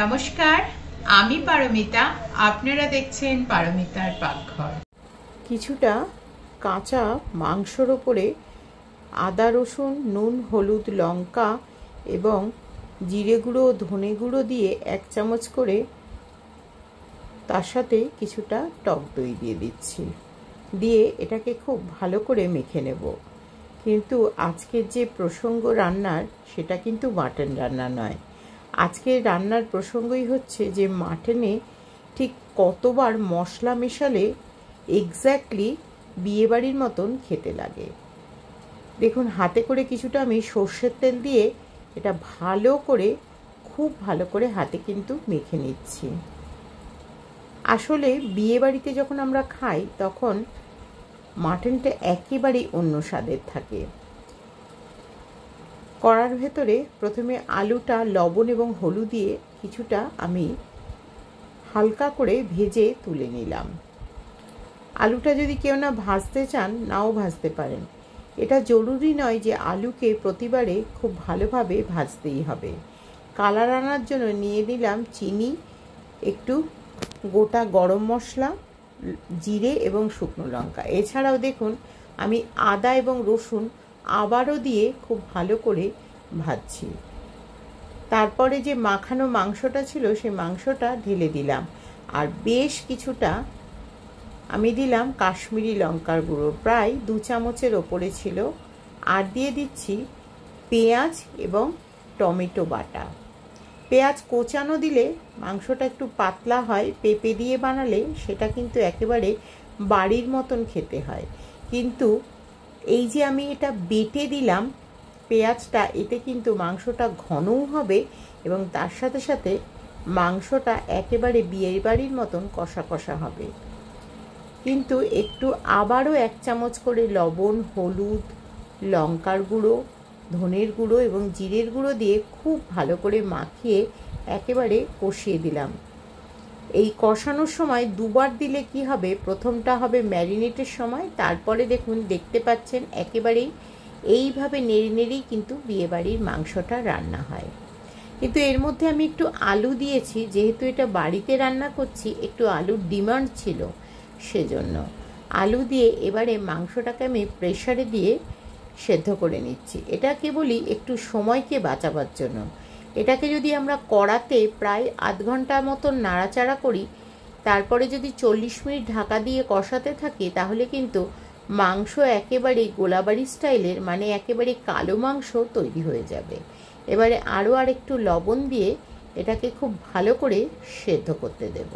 নমস্কার, আমি পারমিতা। আপনারা দেখছেন পারমিতার পাকঘর। কিছুটা কাঁচা মাংসর ওপরে আদা রসুন নুন হলুদ লঙ্কা এবং জিরে গুঁড়ো ধনে গুঁড়ো দিয়ে 1 চামচ করে, তার সাথে কিছুটা টক দই দিয়ে দিচ্ছি। দিয়ে এটাকে খুব ভালো করে মেখে নেব। কিন্তু আজকের যে প্রসঙ্গ রান্নার, সেটা কিন্তু মাটন রান্না নয়। আজকের রান্নার প্রসঙ্গই হচ্ছে যে মাটনে ঠিক কতবার মশলা মেশালে এক্স্যাক্টলি বিয়েবাড়ির মতন খেতে লাগে। দেখুন, হাতে করে কিছুটা আমি সর্ষের তেল দিয়ে এটা ভালো করে, খুব ভালো করে হাতে কিন্তু মেখে নিচ্ছি। আসলে বিয়েবাড়িতে যখন আমরা খাই তখন মাটনটা একেবারেই অন্য স্বাদের থাকে। কড়ার ভেতরে প্রথমে আলুটা লবণ এবং হলুদ দিয়ে কিছুটা আমি হালকা করে ভেজে তুলে নিলাম। আলুটা যদি কেউ না ভাজতে চান, নাও ভাজতে পারেন। এটা জরুরি নয় যে আলুকে প্রতিবারে খুব ভালোভাবে ভাজতেই হবে। কালার আনার জন্য নিয়ে নিলাম চিনি, একটু গোটা গরম মশলা, জিরে এবং শুকনো লঙ্কা। এছাড়াও দেখুন, আমি আদা এবং রসুন আবারও দিয়ে খুব ভালো করে ভাজছি। তারপরে যে মাখানো মাংসটা ছিল, সেই মাংসটা ঢেলে দিলাম। আর বেশ কিছুটা আমি দিলাম কাশ্মীরি লঙ্কার গুঁড়ো, প্রায় 2 চামচের ওপরে ছিল। আর দিয়ে দিচ্ছি পেঁয়াজ এবং টমেটো বাটা। পেঁয়াজ কোচানো দিলে মাংসটা একটু পাতলা হয়, পেঁপে দিয়ে বানালে সেটা কিন্তু একেবারে বাড়ির মতন খেতে হয়। কিন্তু এই যে আমি এটা বেটে দিলাম পেঁয়াজটা, এতে কিন্তু মাংসটা ঘনও হবে এবং তার সাথে সাথে মাংসটা একেবারে বিয়ের বাড়ির মতন কষা কষা হবে। কিন্তু একটু আবারও 1 চামচ করে লবণ, হলুদ, লঙ্কার গুঁড়ো, ধনের গুঁড়ো এবং জিরের গুঁড়ো দিয়ে খুব ভালো করে মাখিয়ে একেবারে কষিয়ে দিলাম। এই কষানোর সময় দুবার দিলে কি হবে, প্রথমটা হবে ম্যারিনেটের সময়, তারপরে দেখুন দেখতে পাচ্ছেন একেবারেই এইভাবে নেড়ে নেড়েই কিন্তু বিয়েবাড়ির মাংসটা রান্না হয়। কিন্তু এর মধ্যে আমি একটু আলু দিয়েছি, যেহেতু এটা বাড়িতে রান্না করছি, একটু আলুর ডিমান্ড ছিল, সেজন্য আলু দিয়ে এবারে মাংসটাকে আমি প্রেসারে দিয়ে সেদ্ধ করে নিচ্ছি। এটা কেবলই একটু সময়কে বাঁচাবার জন্য। এটাকে যদি আমরা কড়াতে প্রায় আধ ঘন্টা মতন নাড়াচাড়া করি, তারপরে যদি 40 মিনিট ঢাকা দিয়ে কষাতে থাকি, তাহলে কিন্তু মাংস একেবারে গোলাবাড়ি স্টাইলের, মানে একেবারে কালো মাংস তৈরি হয়ে যাবে। এবারে আরও আরেকটু লবণ দিয়ে এটাকে খুব ভালো করে সেদ্ধ করতে দেব।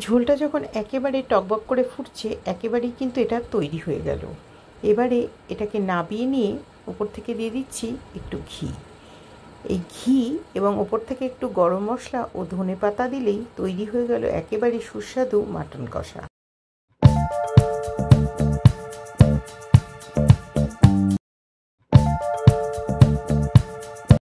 ঝোলটা যখন একেবারে টকবক করে ফুটছে, একেবারেই কিন্তু এটা তৈরি হয়ে গেল। এবারে এটাকে নাবিয়ে নিয়ে ওপর থেকে দিয়ে দিচ্ছি একটু ঘি। এই ঘি এবং ওপর থেকে একটু গরম মশলা ও ধনেপাতা দিলেই তৈরি হয়ে গেল একেবারে সুস্বাদু মাটন কষা।